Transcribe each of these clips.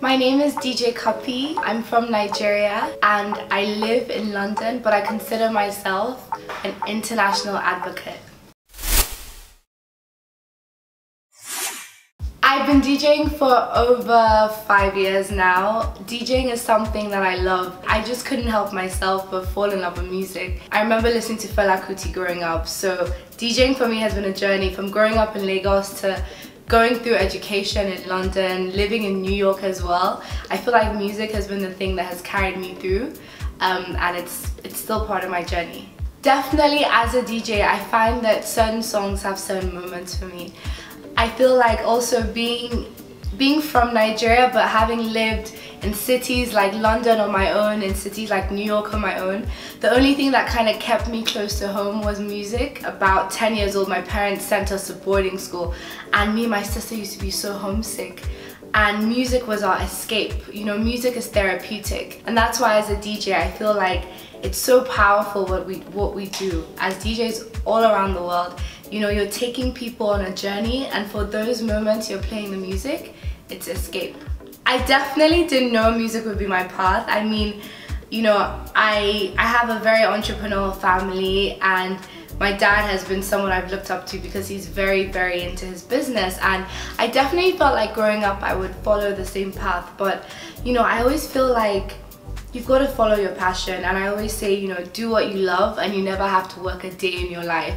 My name is DJ Cuppy. I'm from Nigeria and I live in London, but I consider myself an international advocate. I've been DJing for over 5 years now. DJing is something that I love. I just couldn't help myself but fall in love with music. I remember listening to Fela Kuti growing up, so DJing for me has been a journey from growing up in Lagos to going through education in London, living in New York as well. I feel like music has been the thing that has carried me through, and it's still part of my journey. Definitely as a DJ, I find that certain songs have certain moments for me. I feel like also being from Nigeria but having lived in cities like London on my own, in cities like New York on my own, the only thing that kind of kept me close to home was music. About 10 years old, my parents sent us to boarding school and me and my sister used to be so homesick. And music was our escape. You know, music is therapeutic. And that's why as a DJ, I feel like it's so powerful what we do as DJs all around the world. You know, you're taking people on a journey, and for those moments you're playing the music, it's escape. I definitely didn't know music would be my path. I mean, you know, I have a very entrepreneurial family, and my dad has been someone I've looked up to because he's very, very into his business, and I definitely felt like growing up I would follow the same path. But you know, I always feel like you've got to follow your passion, and I always say, you know, do what you love and you never have to work a day in your life.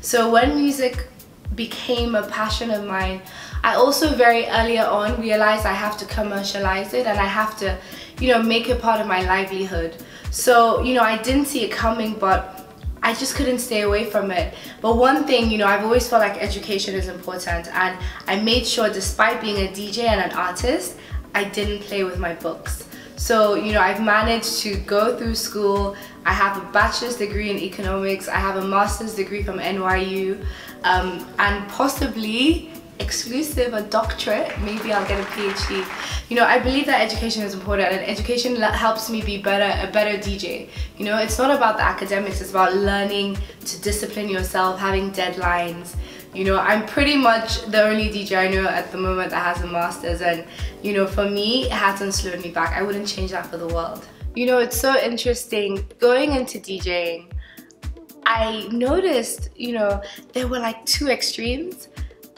So when music became a passion of mine, I also very earlier on realized I have to commercialize it and I have to, you know, make it part of my livelihood. So, you know, I didn't see it coming, but I just couldn't stay away from it. But one thing, you know, I've always felt like education is important, and I made sure, despite being a DJ and an artist, I didn't play with my books. So, you know, I've managed to go through school. I have a bachelor's degree in economics, I have a master's degree from NYU, and possibly exclusive a doctorate. Maybe I'll get a PhD. You know, I believe that education is important, and education helps me be a better DJ. You know, it's not about the academics, it's about learning to discipline yourself, having deadlines. You know, I'm pretty much the only DJ I know at the moment that has a master's, and you know, for me, it hasn't slowed me back. I wouldn't change that for the world. You know, it's so interesting going into DJing. I noticed, you know, there were like two extremes.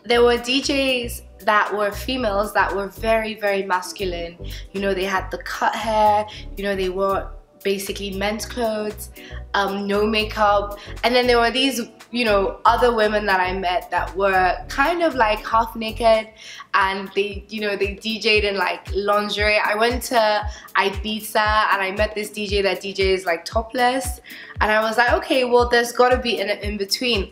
There were DJs that were females that were very, very masculine. You know, they had the cut hair, you know, they wore basically men's clothes, no makeup. And then there were these, you know, other women that I met that were kind of like half naked, and they, you know, they DJ'd in like lingerie. I went to Ibiza and I met this DJ that DJs like topless, and I was like, okay, well, there's got to be an in between.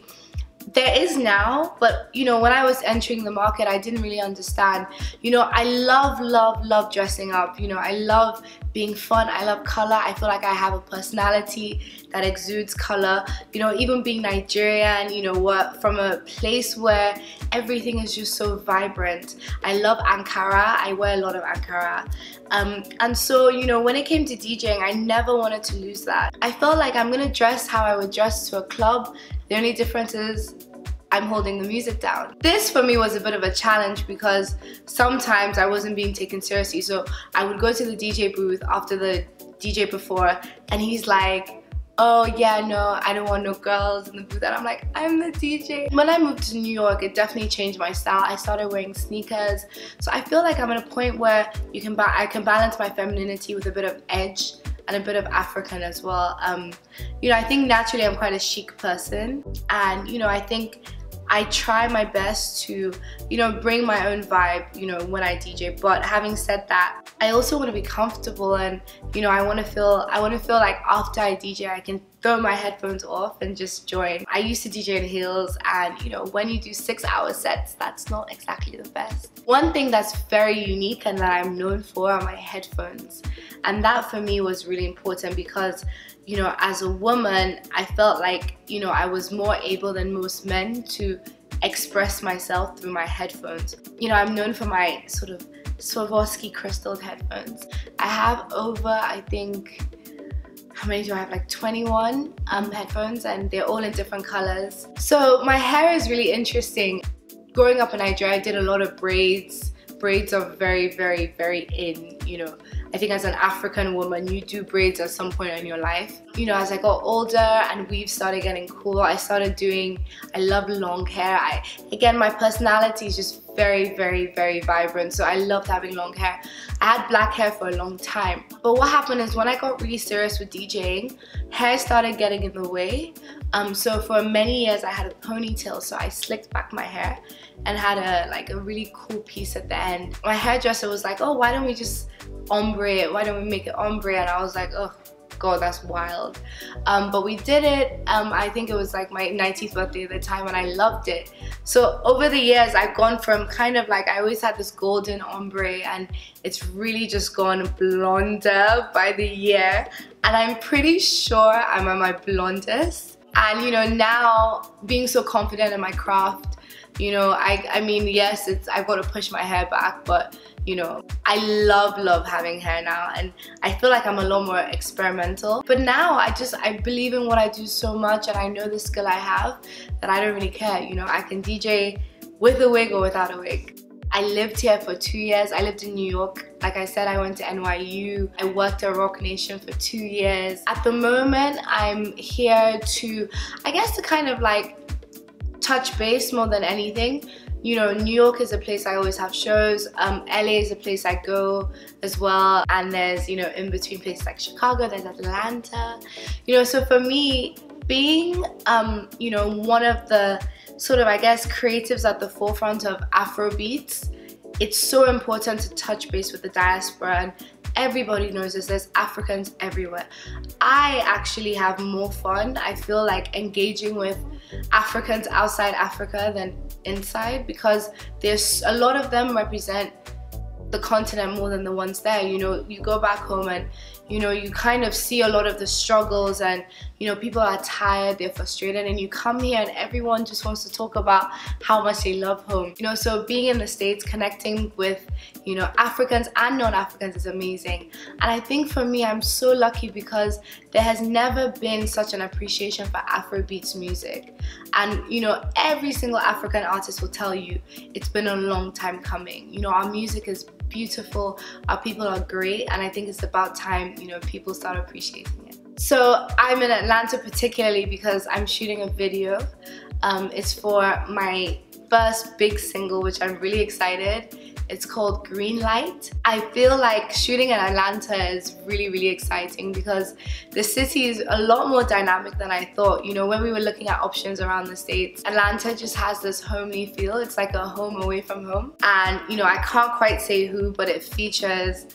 There is now, but you know, when I was entering the market, I didn't really understand. You know, I love dressing up. You know, I love being fun. I love color. I feel like I have a personality that exudes color. You know, even being Nigerian, you know, from a place where everything is just so vibrant. I love Ankara. I wear a lot of Ankara. And so, you know, when it came to DJing, I never wanted to lose that. I felt like I'm gonna dress how I would dress to a club. The only difference is I'm holding the music down. This for me was a bit of a challenge because sometimes I wasn't being taken seriously. So I would go to the DJ booth after the DJ before, and he's like, oh yeah, no, I don't want no girls in the booth. And I'm like, I'm the DJ. When I moved to New York, it definitely changed my style. I started wearing sneakers. So I feel like I'm at a point where I can balance my femininity with a bit of edge and a bit of African as well. You know, I think naturally I'm quite a chic person, and you know, I think I try my best to, you know, bring my own vibe, you know, when I DJ. But having said that, I also want to be comfortable, and you know, I want to feel like after I DJ, I can throw my headphones off and just join. I used to DJ in heels, and you know, when you do 6-hour sets, that's not exactly the best. One thing that's very unique and that I'm known for are my headphones, and that for me was really important because, you know, as a woman, I felt like, you know, I was more able than most men to express myself through my headphones. You know, I'm known for my sort of Swarovski crystalled headphones. I have over, I think, how many do I have? Like 21 headphones, and they're all in different colors. So my hair is really interesting. Growing up in Nigeria, I did a lot of braids braids are very, very, very in, you know. I think as an African woman, you do braids at some point in your life. You know, as I got older and weaves started getting cool, I love long hair. Again, my personality is just very, very, very vibrant, so I loved having long hair. I had black hair for a long time, but what happened is when I got really serious with DJing, hair started getting in the way. So for many years I had a ponytail, so I slicked back my hair and had a really cool piece at the end. My hairdresser was like, oh, why don't we just ombre it? Why don't we make it ombre? And I was like, oh God, that's wild. But we did it. I think it was like my 19th birthday at the time, and I loved it. So over the years, I've gone from kind of like, I always had this golden ombre, and it's really just gone blonder by the year. And I'm pretty sure I'm at my blondest. And you know, now being so confident in my craft, you know, I mean, yes, I've got to push my hair back, but you know, I love having hair now, and I feel like I'm a lot more experimental. But now I believe in what I do so much, and I know the skill I have that I don't really care. You know, I can DJ with a wig or without a wig. I lived here for 2 years. I lived in New York. Like I said, I went to NYU. I worked at Rock Nation for 2 years. At the moment, I'm here to, I guess, to kind of like touch base more than anything. You know, New York is a place I always have shows. LA is a place I go as well. And there's, you know, in between places like Chicago, there's Atlanta. You know, so for me, being, you know, one of the sort of, I guess, creatives at the forefront of Afrobeats, it's so important to touch base with the diaspora, and everybody knows this, there's Africans everywhere. I actually have more fun, I feel like, engaging with Africans outside Africa than inside, because there's a lot of them represent the continent more than the ones there. You know, you go back home and you know, you kind of see a lot of the struggles, and you know, people are tired, they're frustrated, and you come here and everyone just wants to talk about how much they love home. You know, so being in the States, connecting with, you know, Africans and non-Africans is amazing. And I think for me, I'm so lucky because there has never been such an appreciation for Afrobeats music. And you know, every single African artist will tell you it's been a long time coming. You know, our music is beautiful, our people are great, and I think it's about time, you know, people start appreciating it. So I'm in Atlanta particularly because I'm shooting a video. It's for my first big single, which I'm really excited. It's called Greenlight. I feel like shooting in Atlanta is really exciting because the city is a lot more dynamic than I thought. You know, when we were looking at options around the States, Atlanta just has this homely feel. It's like a home away from home. And you know, I can't quite say who, but it features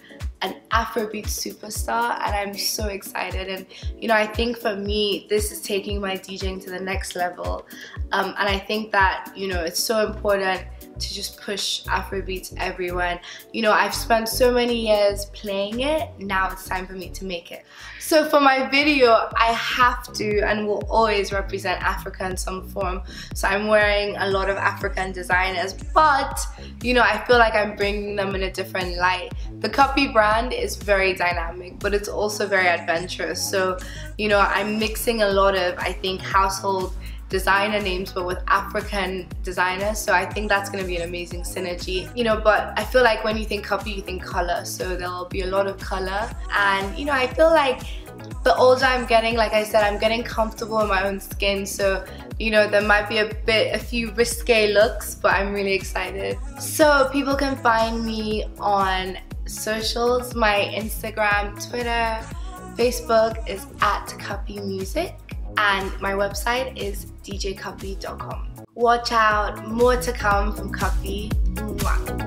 an Afrobeat superstar, and I'm so excited. And you know, I think for me, this is taking my DJing to the next level. And I think that, you know, it's so important to just push Afrobeats everywhere. And, you know, I've spent so many years playing it, now it's time for me to make it. So for my video, I have to and will always represent Africa in some form. So I'm wearing a lot of African designers, but you know, I feel like I'm bringing them in a different light. The Cuppy brand is very dynamic, but it's also very adventurous. So, you know, I'm mixing a lot of, I think, household designer names but with African designers, so I think that's going to be an amazing synergy. You know, but I feel like when you think Cuppy, you think color, so there'll be a lot of color. And you know, I feel like the older I'm getting, like I said, I'm getting comfortable in my own skin, so you know, there might be a few risque looks, but I'm really excited. So people can find me on socials. My Instagram, Twitter, Facebook is @CuppyMusic, and my website is djcuppy.com. Watch out, more to come from Cuppy. Mwah.